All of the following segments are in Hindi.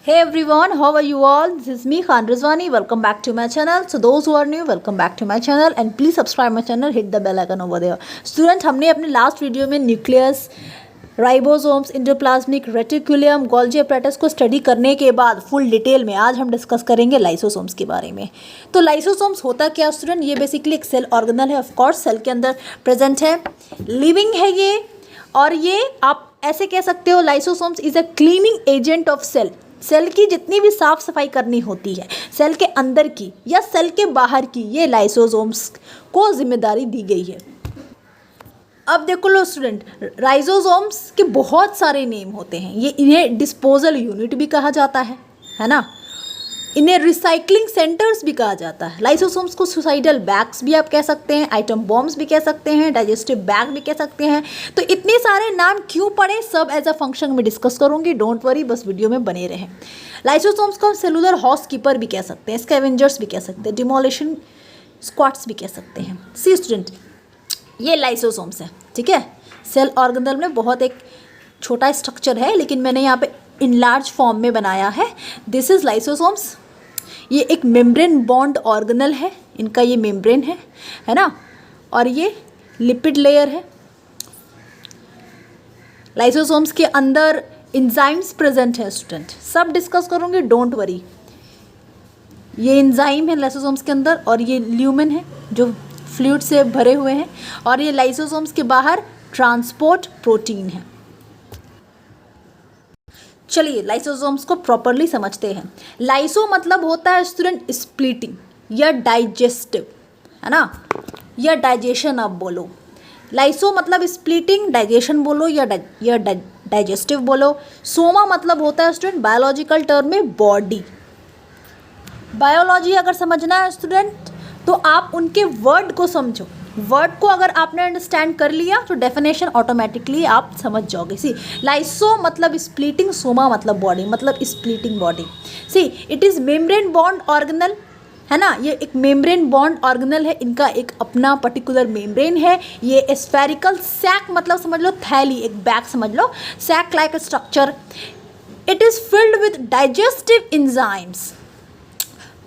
Hey everyone, how are you all? This is me Khan Rizwani. Welcome back to my channel. So those who are new, welcome back to my channel and please subscribe my channel, hit the bell icon over there. Student, हमने अपने लास्ट वीडियो में nucleus, ribosomes, endoplasmic reticulum, Golgi apparatus को स्टडी करने के बाद फुल डिटेल में आज हम डिस्कस करेंगे लाइसोसोम्स के बारे में। तो लाइसोसोम्स होता क्या स्टूडेंट? ये बेसिकली एक सेल ऑर्गेनल है, ऑफ कोर्स सेल के अंदर प्रेजेंट है, लिविंग है ये, और ये आप ऐसे कह सकते हो lysosomes is a cleaning agent of cell. Cell की जितनी भी साफ सफाई करनी होती है सेल के अंदर की या सेल के बाहर की, ये लाइसोसोम्स को जिम्मेदारी दी गई है। अब देखो लो स्टूडेंट, लाइसोसोम्स के बहुत सारे नेम होते हैं। ये इन्हें डिस्पोजल यूनिट भी कहा जाता है ना, इन्हें रिसाइकलिंग सेंटर्स भी कहा जाता है। लाइसोसोम्स को सुसाइडल बैग्स भी आप कह सकते हैं, आइटम बॉम्ब्स भी कह सकते हैं, डाइजेस्टिव बैग भी कह सकते हैं। तो इतने सारे नाम क्यों पड़े, सब एज अ फंक्शन में डिस्कस करूंगी, डोंट वरी, बस वीडियो में बने रहें। लाइसोसोम्स को हम सेलुलर हाउस कीपर भी कह सकते हैं, स्कैवेंजर्स भी कह सकते हैं, डिमोलिशन स्क्वाड्स भी कह सकते हैं। सी स्टूडेंट, ये लाइसोसोम्स है, ठीक है। सेल ऑर्गेनल में बहुत एक छोटा स्ट्रक्चर है, लेकिन मैंने यहाँ पे इन लार्ज फॉर्म में बनाया है। This is lysosomes. ये एक मेम्ब्रेन बॉन्ड ऑर्गेनल है, इनका ये मेम्ब्रेन है ना, और ये लिपिड लेयर है। लाइसोसोम्स के अंदर एंजाइम्स प्रेजेंट है स्टूडेंट, सब डिस्कस करूँगी, डोंट वरी। ये एंजाइम है लाइसोसोम्स के अंदर, और ये ल्यूमेन है जो फ्लूइड से भरे हुए हैं, और ये लाइसोसोम्स के बाहर ट्रांसपोर्ट प्रोटीन है। चलिए लाइसोसोम्स को प्रॉपरली समझते हैं। लाइसो मतलब होता है स्टूडेंट स्प्लिटिंग या डाइजेस्टिव, है ना, या डाइजेशन आप बोलो। लाइसो मतलब स्प्लिटिंग, डाइजेशन बोलो या डाइजेस्टिव बोलो। सोमा मतलब होता है स्टूडेंट बायोलॉजिकल टर्म में बॉडी। बायोलॉजी अगर समझना है स्टूडेंट तो आप उनके वर्ड को समझो। वर्ड को अगर आपने अंडरस्टैंड कर लिया तो डेफिनेशन ऑटोमेटिकली आप समझ जाओगे। सी, लाइसो मतलब स्प्लिटिंग, सोमा मतलब बॉडी, मतलब splitting body. See, it is membrane bound organelle, है ना, ये एक मेम्ब्रेन बॉन्ड ऑर्गेनल है, इनका एक अपना पर्टिकुलर मेम्ब्रेन है। ये स्फेरिकल सैक मतलब समझ लो थैली, एक बैग समझ लो, sac like structure. It is filled with digestive enzymes,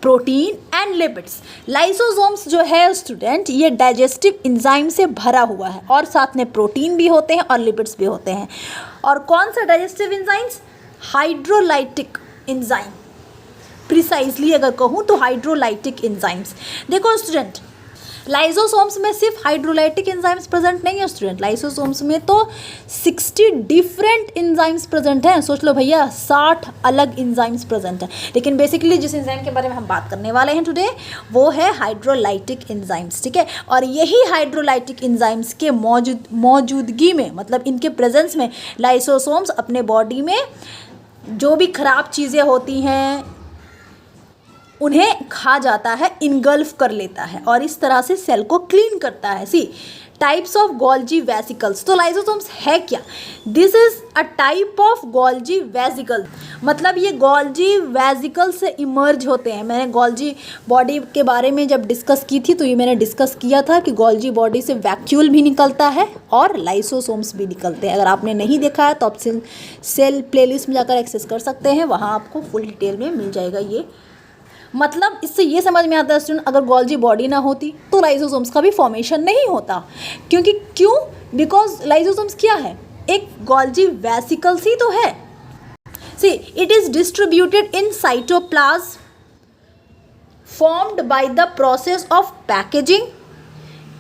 protein and lipids. Lysosomes जो है स्टूडेंट ये डाइजेस्टिव एंजाइम से भरा हुआ है, और साथ में प्रोटीन भी होते हैं और लिपिड्स भी होते हैं। और कौन सा digestive enzymes? Hydrolytic enzyme, precisely अगर कहूँ तो हाइड्रोलाइटिक एंजाइम्स। देखो स्टूडेंट, लाइसोसोम्स में सिर्फ हाइड्रोलाइटिक एंजाइम्स प्रेजेंट नहीं है स्टूडेंट, लाइसोसोम्स में तो 60 डिफरेंट एंजाइम्स प्रेजेंट हैं। सोच लो भैया, 60 अलग एंजाइम्स प्रेजेंट हैं। लेकिन बेसिकली जिस एंजाइम के बारे में हम बात करने वाले हैं टुडे वो है हाइड्रोलाइटिक एंजाइम्स, ठीक है। और यही हाइड्रोलाइटिक एंजाइम्स के मौजूदगी में, मतलब इनके प्रेजेंस में, लाइसोसोम्स अपने बॉडी में जो भी खराब चीज़ें होती हैं उन्हें खा जाता है, इनगल्फ कर लेता है, और इस तरह से सेल को क्लीन करता है। सी, टाइप्स ऑफ गोल्जी वेसिकल्स। तो लाइसोसोम्स है क्या? This is a type of Golgi vesicle, मतलब ये गोल्जी वेसिकल से इमर्ज होते हैं। मैंने गोल्जी बॉडी के बारे में जब डिस्कस की थी तो ये मैंने डिस्कस किया था कि गोल्जी बॉडी से वैक्यूल भी निकलता है और लाइसोसोम्स भी निकलते हैं। अगर आपने नहीं देखा है तो आप सेल प्लेलिस्ट में जाकर एक्सेस कर सकते हैं, वहाँ आपको फुल डिटेल में मिल जाएगा ये। मतलब इससे ये समझ में आता है स्टूडेंट, अगर गोल्जी बॉडी ना होती तो लाइसोसोम्स का भी फॉर्मेशन नहीं होता। क्यों? बिकॉज लाइसोसोम्स क्या है? एक गोल्जी वेसिकल्स ही तो है। See, it is distributed in cytoplasm formed by the process of packaging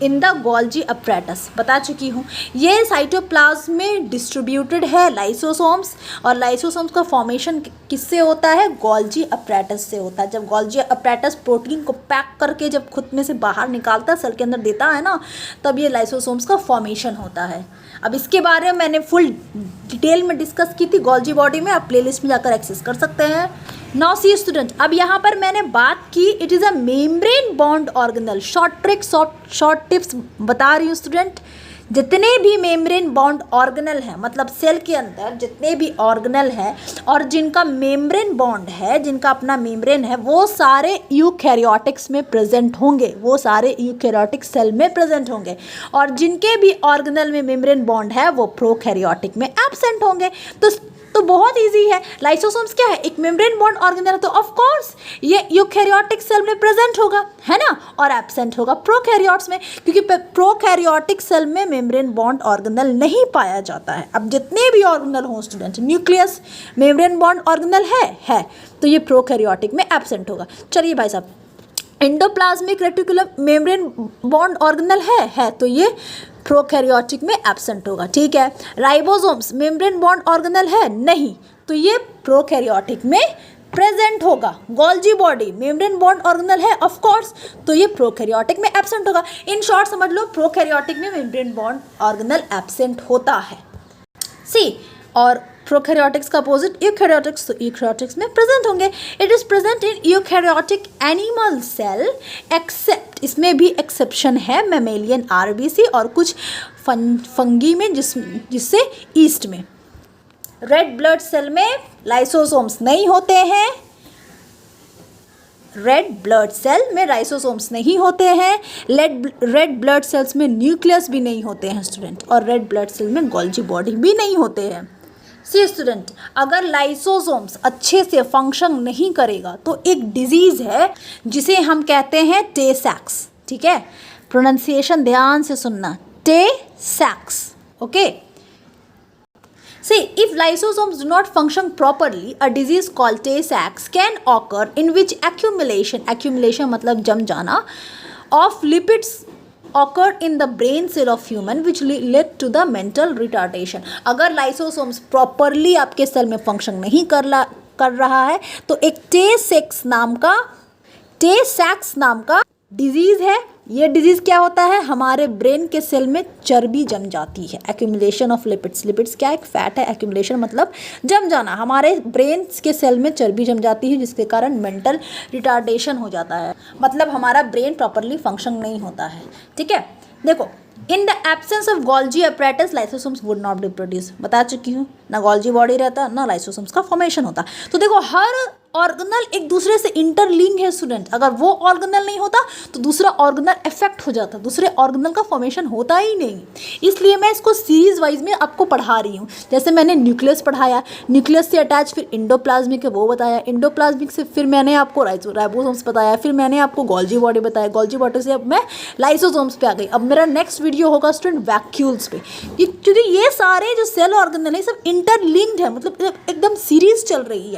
in the Golgi apparatus. बता चुकी हूँ, ये साइटोप्लाज्म में डिस्ट्रीब्यूटेड है लाइसोसोम्स, और लाइसोसोम्स का फॉर्मेशन किससे होता है? गोल्जी अपैरेटस से होता है। जब गोल्जी अपैरेटस प्रोटीन को पैक करके जब खुद में से बाहर निकालता है, सेल के अंदर देता है ना, तब ये लाइसोसोम्स का फॉर्मेशन होता है। अब इसके बारे में मैंने फुल डिटेल में डिस्कस की थी गोल्जी बॉडी में, आप प्लेलिस्ट में जाकर एक्सेस कर सकते हैं। नाउ सी स्टूडेंट, अब यहाँ पर मैंने बात की, it is a membrane bound organelle. Short tricks, short tips बता रही हूँ स्टूडेंट। जितने भी मेम्ब्रेन बॉन्ड ऑर्गेनल हैं, मतलब सेल के अंदर जितने भी ऑर्गेनल हैं और जिनका मेम्ब्रेन बॉन्ड है, जिनका अपना मेम्ब्रेन है, वो सारे यूकैरियोटिक्स में प्रेजेंट होंगे, वो सारे यूकैरियोटिक सेल में प्रेजेंट होंगे। और जिनके भी ऑर्गेनल में मेम्ब्रेन बॉन्ड है वो प्रोकैरियोटिक में एब्सेंट होंगे। तो तो बहुत इजी है। लाइसोसोम्स क्या है, एक मेम्ब्रेन बॉन्ड ऑर्गेनेल है, तो ऑफ कोर्स ये यूकैरियोटिक सेल में प्रेजेंट होगा, है ना, और एब्सेंट होगा प्रोकैरियोट्स में, क्योंकि प्रोकैरियोटिक सेल में मेम्ब्रेन बॉन्ड ऑर्गेनेल नहीं पाया जाता है। अब जितने भी ऑर्गेनेल हों student, nucleus membrane bound organelle है, तो ये प्रोकैरियोटिक में एब्सेंट होगा। चलिए भाई साहब, endoplasmic reticulum membrane bound organelle है, तो ये प्रोकैरियोटिक में एब्सेंट होगा, ठीक है। राइबोसोम्स मेम्ब्रेन बॉन्ड ऑर्गेनेल है, नहीं, तो ये प्रोकैरियोटिक में प्रेजेंट होगा। Golgi body membrane bound organelle है, ऑफ कोर्स, तो ये प्रोकैरियोटिक में एब्सेंट होगा। इन शॉर्ट समझ लो, प्रोकैरियोटिक में मेम्ब्रेन बॉन्ड ऑर्गेनेल एब्सेंट होता है। सी, और प्रोकैरियोटिक्स का अपोजिट यूकैरियोटिक्स, तो यूकैरियोटिक्स में प्रेजेंट होंगे। It is present in eukaryotic animal cell except, इसमें भी एक्सेप्शन है, मैमेलियन आरबीसी और कुछ फंगी में, जिससे ईस्ट में। रेड ब्लड सेल में लाइसोसोम्स नहीं होते हैं, रेड ब्लड सेल में लाइसोसोम्स नहीं होते हैं। रेड ब्लड सेल्स में न्यूक्लियस भी नहीं होते हैं स्टूडेंट, और रेड ब्लड सेल में गोल्जी बॉडी भी नहीं होते हैं। सी स्टूडेंट, अगर लाइसोसोम्स अच्छे से फंक्शन नहीं करेगा तो एक डिजीज़ है जिसे हम कहते हैं टे-सैक्स, ठीक है, प्रोनाउंसिएशन ध्यान से सुनना, टे-सैक्स, okay. See, if lysosomes do not function properly, a disease called Tay-Sachs can occur in which accumulation मतलब जम जाना, of lipids occur in the brain cell of human which lead to the mental retardation. अगर lysosomes properly आपके सेल में फंक्शन नहीं कर रहा है तो एक Tay-Sachs नाम का डिजीज़ है। ये डिजीज़ क्या होता है, हमारे ब्रेन के सेल में चर्बी जम जाती है, एक्यूमुलेशन ऑफ लिपिड्स। लिपिड्स क्या, एक फैट है, एक्यूमुलेशन मतलब जम जाना, हमारे ब्रेन के सेल में चर्बी जम जाती है, जिसके कारण मेंटल रिटार्डेशन हो जाता है, मतलब हमारा ब्रेन प्रॉपरली फंक्शन नहीं होता है, ठीक है। देखो, in the absence of Golgi apparatus lysosomes would not be produce, बता चुकी हूँ, ना गोल्जी बॉडी रहता ना लाइसोसोम्स का फॉर्मेशन होता। तो देखो, हर ऑर्गेनल एक दूसरे से इंटरलिंक है स्टूडेंट, अगर वो ऑर्गेनल नहीं होता तो दूसरा ऑर्गेनल इफेक्ट हो जाता, दूसरे ऑर्गेनल का फॉर्मेशन होता ही नहीं। इसलिए मैं इसको सीरीज वाइज में आपको पढ़ा रही हूँ। जैसे मैंने न्यूक्लियस पढ़ाया, न्यूक्लियस से अटैच फिर इंडोप्लाज्मिक है वो बताया, इंडोप्लाज्मिक से फिर मैंने आपको राइबोसोम्स बताया, फिर मैंने आपको गोल्जी बॉडी बताया, गोल्जी बॉडी से अब मैं लाइसोसोम्स पे आ गई। अब मेरा नेक्स्ट वीडियो होगा स्टूडेंट वैक्यूल्स पे, क्योंकि ये सारे जो सेल ऑर्गेनल है सब इंटरलिंक्ड है, मतलब एकदम सीरीज चल रही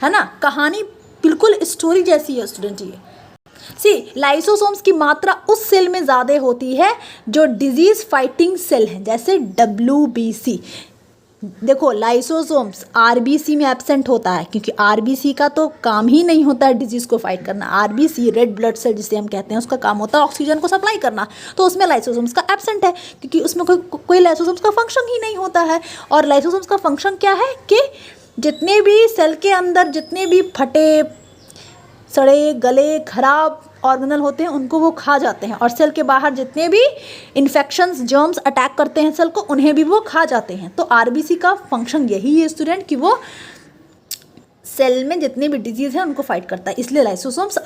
है ना, कहानी बिल्कुल स्टोरी जैसी है स्टूडेंट। ये सी, लाइसोसोम्स की मात्रा उस सेल में ज़्यादा होती है जो डिजीज़ फाइटिंग सेल हैं, जैसे WBC। देखो, लाइसोसोम्स RBC में एब्सेंट होता है, क्योंकि RBC का तो काम ही नहीं होता है डिजीज़ को फाइट करना। RBC रेड ब्लड सेल जिसे हम कहते हैं, उसका काम होता है ऑक्सीजन को सप्लाई करना, तो उसमें लाइसोसोम्स का एब्सेंट है, क्योंकि उसमें कोई लाइसोसोम्स का फंक्शन ही नहीं होता है। और लाइसोसोम्स का फंक्शन क्या है कि जितने भी सेल के अंदर जितने भी फटे सड़े गले खराब ऑर्गेनल होते हैं उनको वो खा जाते हैं, और सेल के बाहर जितने भी इन्फेक्शंस जर्म्स अटैक करते हैं सेल को, उन्हें भी वो खा जाते हैं। तो RBC का फंक्शन यही है स्टूडेंट कि वो सेल में जितने भी डिजीज़ हैं उनको फाइट करता है। इसलिए लाइसोसोम्स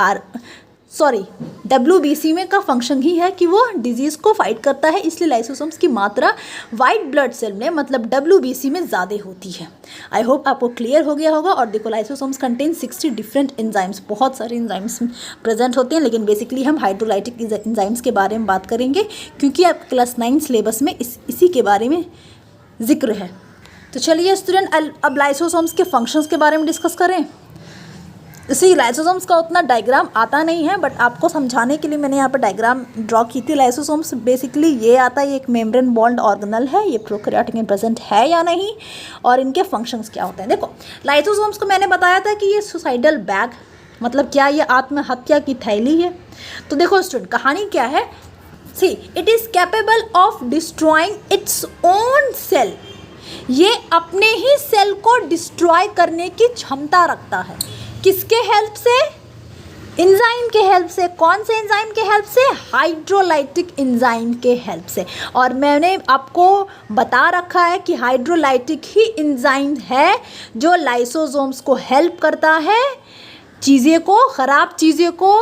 WBC में का फंक्शन ही है कि वो डिजीज़ को फाइट करता है, इसलिए लाइसोसोम्स की मात्रा वाइट ब्लड सेल में मतलब WBC में ज़्यादा होती है। आई होप आपको क्लियर हो गया होगा। और देखो, लाइसोसोम्स कंटेन 60 डिफरेंट एंजाइम्स, बहुत सारे एंजाइम्स प्रेजेंट होते हैं, लेकिन बेसिकली हम हाइड्रोलाइटिक एंजाइम्स के बारे में बात करेंगे, क्योंकि आप क्लास 9 सिलेबस में इसी के बारे में जिक्र है। तो चलिए स्टूडेंट, अब लाइसोसोम्स के फंक्शंस के बारे में डिस्कस करें। इसी लाइसोसोम्स का उतना डायग्राम आता नहीं है, बट आपको समझाने के लिए मैंने यहाँ पर डायग्राम ड्रॉ की थी। लाइसोसोम्स बेसिकली ये आता है, ये एक मेम्ब्रेन बॉन्ड ऑर्गेनल है, ये प्रोकैरियोटिक में प्रेजेंट है या नहीं, और इनके फंक्शंस क्या होते हैं। देखो, लाइसोसोम्स को मैंने बताया था कि ये सुसाइडल बैग, मतलब क्या, ये आत्महत्या की थैली है। तो देखो स्टूडेंट, कहानी क्या है। See, it is capable of destroying its own cell, ये अपने ही सेल को डिस्ट्रॉय करने की क्षमता रखता है। किसके हेल्प से? एंजाइम के हेल्प से। कौन से एंजाइम के हेल्प से? हाइड्रोलाइटिक एंजाइम के हेल्प से। और मैंने आपको बता रखा है कि हाइड्रोलाइटिक ही एंजाइम है जो लाइसोसोम्स को हेल्प करता है चीज़ें को, ख़राब चीज़ें को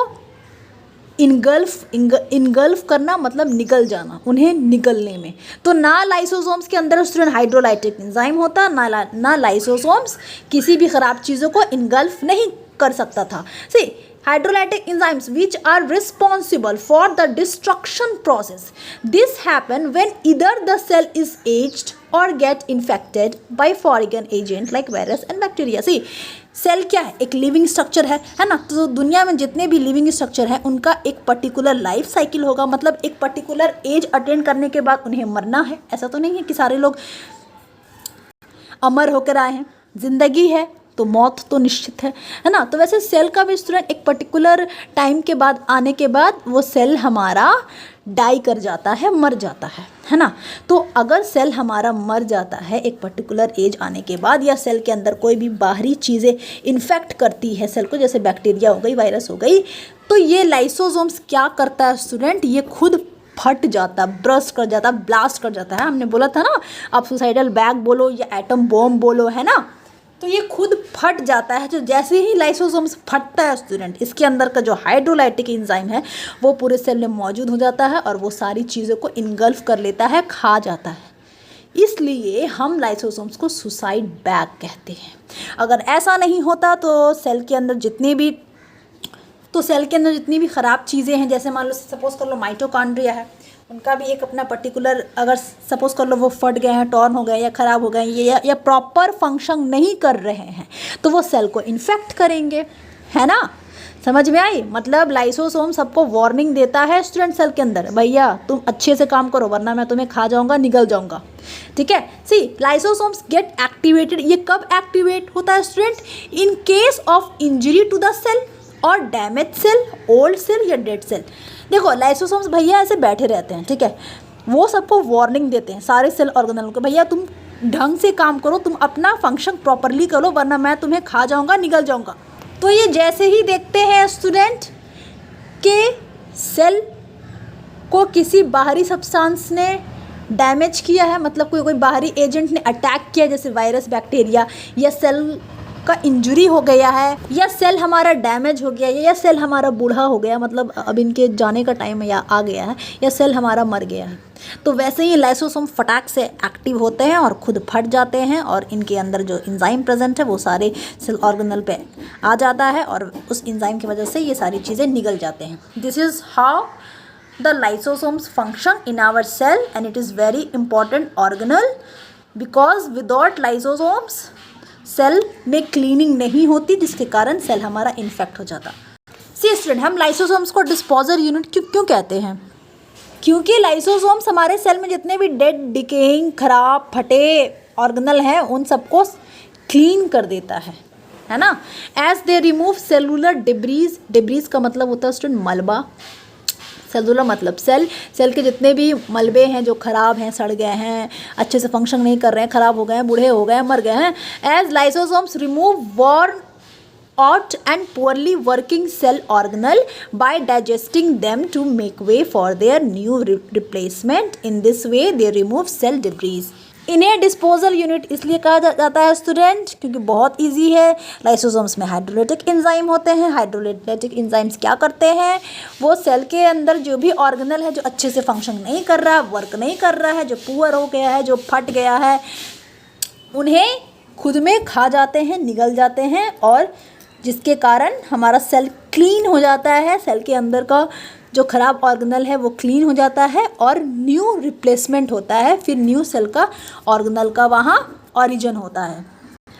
इनगल्फ करना मतलब निगल जाना, उन्हें निगलने में। तो ना लाइसोसोम्स के अंदर स्टूडेंट हाइड्रोलाइटिक एंजाइम होता, ना लाइसोसोम्स किसी भी खराब चीज़ों को इनगल्फ नहीं कर सकता था। सी hydrolytic enzymes which are responsible for the destruction process, this happen when either the cell is aged or get infected by foreign agent like virus and bacteria। See, cell क्या है? एक लिविंग स्ट्रक्चर है ना। तो दुनिया में जितने भी लिविंग स्ट्रक्चर है उनका एक पर्टिकुलर लाइफ साइकिल होगा, मतलब एक पर्टिकुलर एज अटेंड करने के बाद उन्हें मरना है। ऐसा तो नहीं है कि सारे लोग अमर होकर आए हैं। जिंदगी है तो मौत तो निश्चित है ना। तो वैसे सेल का भी स्टूडेंट एक पर्टिकुलर टाइम के बाद आने के बाद वो सेल हमारा डाई कर जाता है, मर जाता है ना। तो अगर सेल हमारा मर जाता है एक पर्टिकुलर एज आने के बाद, या सेल के अंदर कोई भी बाहरी चीज़ें इन्फेक्ट करती है सेल को, जैसे बैक्टीरिया हो गई, वायरस हो गई, तो ये लाइसोसोम्स क्या करता है स्टूडेंट, ये खुद फट जाता, ब्रस्ट कर जाता, ब्लास्ट कर जाता है। हमने बोला था ना, आप सुसाइडल बैग बोलो या एटम बॉम्ब बोलो, है ना, तो ये खुद फट जाता है। जो जैसे ही लाइसोसोम्स फटता है स्टूडेंट, इसके अंदर का जो हाइड्रोलाइटिक एंजाइम है वो पूरे सेल में मौजूद हो जाता है और वो सारी चीज़ों को इनगल्फ कर लेता है, खा जाता है। इसलिए हम लाइसोसोम्स को सुसाइड बैग कहते हैं। अगर ऐसा नहीं होता तो सेल के अंदर जितनी भी ख़राब चीज़ें हैं, जैसे मान लो सपोज कर लो माइटोकॉन्ड्रिया है, उनका भी एक अपना पर्टिकुलर, अगर सपोज कर लो वो फट गए हैं, टॉर्न हो गए या ख़राब हो गए या प्रॉपर फंक्शन नहीं कर रहे हैं, तो वो सेल को इन्फेक्ट करेंगे, है ना। समझ में आई? मतलब लाइसोसोम सबको वार्निंग देता है स्टूडेंट सेल के अंदर, भैया तुम अच्छे से काम करो वरना मैं तुम्हें खा जाऊंगा, निगल जाऊंगा। ठीक है। See lysosomes get activated. ये कब एक्टिवेट होता है student? In case of injury to the cell और डैमेज सेल, ओल्ड सेल या डेड सेल। देखो लाइसोसोम्स भैया ऐसे बैठे रहते हैं, ठीक है, वो सबको वार्निंग देते हैं सारे सेल ऑर्गेनल को, भैया तुम ढंग से काम करो, तुम अपना फंक्शन प्रॉपरली करो वरना मैं तुम्हें खा जाऊंगा, निगल जाऊंगा। तो ये जैसे ही देखते हैं स्टूडेंट के सेल को किसी बाहरी सब्सटेंस ने डैमेज किया है, मतलब कोई बाहरी एजेंट ने अटैक किया, जैसे वायरस, बैक्टीरिया, या सेल का इंजरी हो गया है, या सेल हमारा डैमेज हो गया, या सेल हमारा बूढ़ा हो गया, मतलब अब इनके जाने का टाइम या आ गया है, या सेल हमारा मर गया है, तो वैसे ही लाइसोसोम फटाक से एक्टिव होते हैं और खुद फट जाते हैं और इनके अंदर जो एंजाइम प्रेजेंट है वो सारे सेल ऑर्गेनल पे आ जाता है और उस एंजाइम की वजह से ये सारी चीज़ें निकल जाते हैं। This is how the lysosomes function in our cell and it is very important organelle, because without lysosomes cell में क्लीनिंग नहीं होती, जिसके कारण सेल हमारा इन्फेक्ट हो जाता। सी स्टूडेंट, हम लाइसोसोम्स को डिस्पोजर यूनिट क्यों कहते हैं? क्योंकि लाइसोसोम्स हमारे सेल में जितने भी डेड, डिकेइंग, खराब, फटे ऑर्गेनल हैं उन सबको क्लीन कर देता है ना। As they remove cellular debris. Debris का मतलब होता है स्टूडेंट मलबा। सेलुलर मतलब सेल के जितने भी मलबे हैं जो ख़राब हैं, सड़ गए हैं, अच्छे से फंक्शन नहीं कर रहे हैं, ख़राब हो गए हैं, बूढ़े हो गए हैं, मर गए हैं, as lysosomes remove worn out and poorly working cell organelle by digesting them to make way for their new replacement. In this way they remove cell debris. इन्हें डिस्पोजल यूनिट इसलिए कहा जाता है स्टूडेंट क्योंकि बहुत इजी है। लाइसोसोम्स में हाइड्रोलाइटिक एंजाइम होते हैं। हाइड्रोलाइटिक एंजाइम्स क्या करते हैं? वो सेल के अंदर जो भी ऑर्गेनल है जो अच्छे से फंक्शन नहीं कर रहा, वर्क नहीं कर रहा है, जो पुअर हो गया है, जो फट गया है, उन्हें खुद में खा जाते हैं, निगल जाते हैं, और जिसके कारण हमारा सेल क्लीन हो जाता है। सेल के अंदर का जो ख़राब ऑर्गेनल है वो क्लीन हो जाता है और न्यू रिप्लेसमेंट होता है। फिर न्यू सेल का ऑर्गेनल का वहाँ ओरिजिन होता है।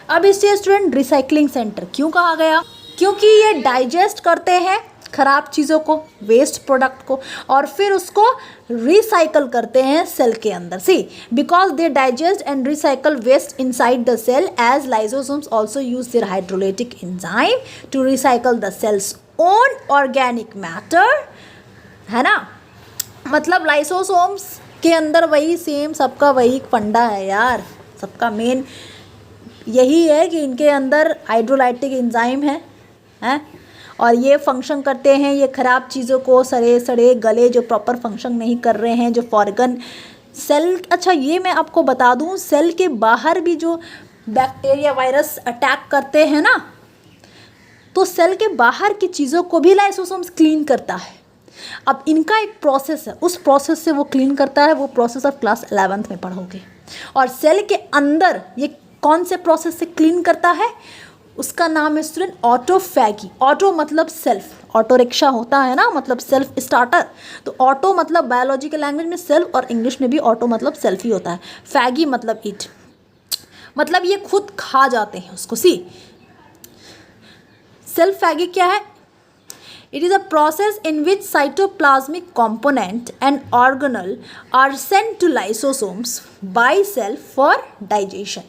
अब इससे स्टूडेंट रिसाइकलिंग सेंटर क्यों कहा गया? क्योंकि ये डाइजेस्ट करते हैं ख़राब चीज़ों को, वेस्ट प्रोडक्ट को, और फिर उसको रिसाइकल करते हैं सेल के अंदर। See because they digest and recycle waste inside the cell as lysosomes also use their hydrolytic enzyme to recycle the cell's own organic matter, है ना। मतलब लाइसोसोम्स के अंदर वही सेम सबका वही फंडा है यार, सबका मेन यही है कि इनके अंदर हाइड्रोलाइटिक एंजाइम है और ये फंक्शन करते हैं ये ख़राब चीज़ों को, सड़े सड़े गले जो प्रॉपर फंक्शन नहीं कर रहे हैं, जो फॉर्गन सेल। अच्छा ये मैं आपको बता दूं, सेल के बाहर भी जो बैक्टीरिया, वायरस अटैक करते हैं ना, तो सेल के बाहर की चीज़ों को भी लाइसोसोम्स क्लीन करता है। अब इनका एक प्रोसेस है, उस प्रोसेस से वो क्लीन करता है, वो प्रोसेस आप क्लास 11th में पढ़ोगे। और सेल के अंदर ये कौन से प्रोसेस से क्लीन करता है, उसका नाम है स्टूडेंट ऑटोफैगी। ऑटो मतलब सेल्फ, ऑटो रिक्शा होता है ना, मतलब सेल्फ स्टार्टर। तो ऑटो मतलब बायोलॉजी के लैंग्वेज में सेल्फ, और इंग्लिश में भी ऑटो मतलब सेल्फ ही होता है। फैगी मतलब ईट, मतलब ये खुद खा जाते हैं उसको। सी सेल्फ फैगी क्या है? It is a process in which cytoplasmic component and organelle are sent to lysosomes by cell for digestion.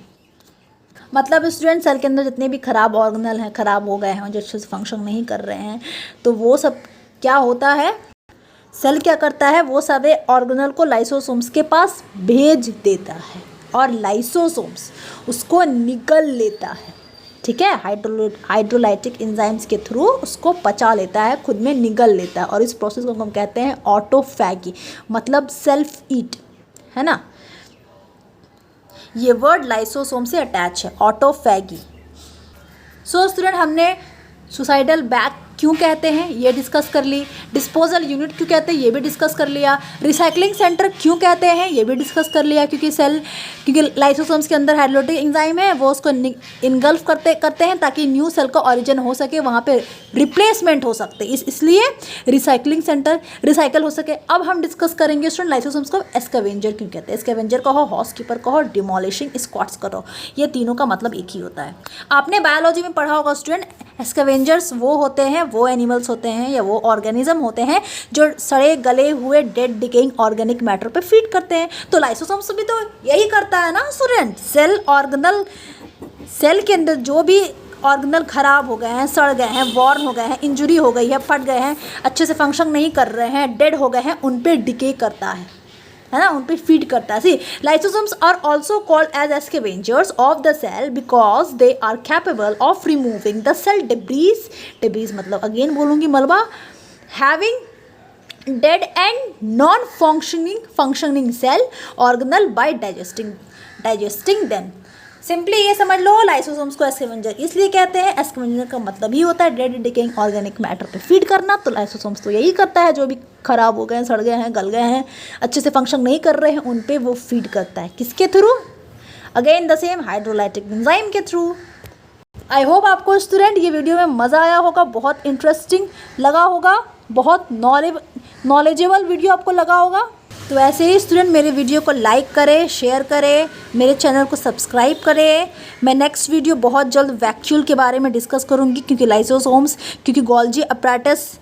मतलब स्टूडेंट सेल के अंदर जितने भी खराब ऑर्गेनल हैं, खराब हो गए हैं, जो अच्छे से फंक्शन नहीं कर रहे हैं, तो वो सब क्या होता है, सेल क्या करता है, वो सारे ऑर्गेनल को लाइसोसोम्स के पास भेज देता है और लाइसोसोम्स उसको निगल लेता है। ठीक है, हाइड्रोलाइटिक एंजाइम्स के थ्रू उसको पचा लेता है, खुद में निगल लेता है, और इस प्रोसेस को हम कहते हैं ऑटोफैगी, मतलब सेल्फ ईट, है ना। ये वर्ड लाइसोसोम से अटैच है, ऑटोफैगी। सो स्टूडेंट, हमने सुसाइडल बैग क्यों कहते हैं ये डिस्कस कर ली, डिस्पोजल यूनिट क्यों कहते हैं ये भी डिस्कस कर लिया, रिसाइकलिंग सेंटर क्यों कहते हैं ये भी डिस्कस कर लिया, क्योंकि लाइसोसोम्स के अंदर हाइड्रोलाइटिक एंजाइम है, वो उसको इनगल्फ करते हैं ताकि न्यू सेल का ऑरिजिन हो सके, वहाँ पे रिप्लेसमेंट हो सकते, इसलिए रिसाइकलिंग सेंटर रिसाइकल हो सके। अब हम डिस्कस करेंगे स्टूडेंट लाइसोसोम्स को एस्कैवेंजर क्यों कहते हैं। एस्कैवेंजर कहो, हाउसकीपर कहो, डिमोलिशिंग स्क्वाड्स करो, ये तीनों का मतलब एक ही होता है। आपने बायोलॉजी में पढ़ा होगा स्टूडेंट, एस्कैवेंजर्स वो होते हैं, वो एनिमल्स होते हैं या वो ऑर्गेनिज्म होते हैं जो सड़े गले हुए डेड डिकेइंग ऑर्गेनिक मैटर पे फीड करते हैं। तो लाइसोसोम्स भी तो यही करता है ना स्टूडेंट। सेल के अंदर जो भी ऑर्गेनल खराब हो गए हैं, सड़ गए हैं, वॉर्न हो गए हैं, इंजुरी हो गई है, फट गए हैं, अच्छे से फंक्शन नहीं कर रहे हैं, डेड हो गए हैं, उन पे डिके करता है ना, उन पे फीड करता है। See lysosomes are also called as scavengers of the cell because they are capable of removing the cell debris मतलब अगेन बोलूँगी मलबा, having dead and non functioning cell organelle by digesting them. Simply ये समझ लो, लाइसोसोम्स को एस्कैवेंजर इसलिए कहते हैं, एस्कैवेंजर का मतलब ही होता है डेड डिकेइंग ऑर्गेनिक मैटर पे फीड करना। तो लाइसोसोम्स तो यही करता है, जो भी खराब हो गए हैं, सड़ गए हैं, गल गए हैं, अच्छे से फंक्शन नहीं कर रहे हैं, उन पे वो फीड करता है। किसके through? Again the same, hydrolytic enzyme के थ्रू। आई होप आपको स्टूडेंट ये वीडियो में मज़ा आया होगा, बहुत इंटरेस्टिंग लगा होगा, बहुत नॉलेजेबल वीडियो आपको लगा होगा। तो ऐसे ही स्टूडेंट मेरे वीडियो को लाइक करें, शेयर करें, मेरे चैनल को सब्सक्राइब करें। मैं नेक्स्ट वीडियो बहुत जल्द वैक्यूल के बारे में डिस्कस करूंगी, क्योंकि गोल्जी अपैरेटस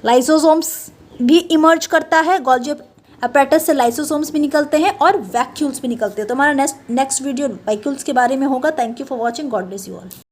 लाइसोसोम्स भी इमर्ज करता है, गोल्जी अपैरेटस से लाइसोसोम्स भी निकलते हैं और वैक्यूल्स भी निकलते हैं। तो हमारा नेक्स्ट वीडियो वैक्यूल्स के बारे में होगा। Thank you for watching, God bless you all.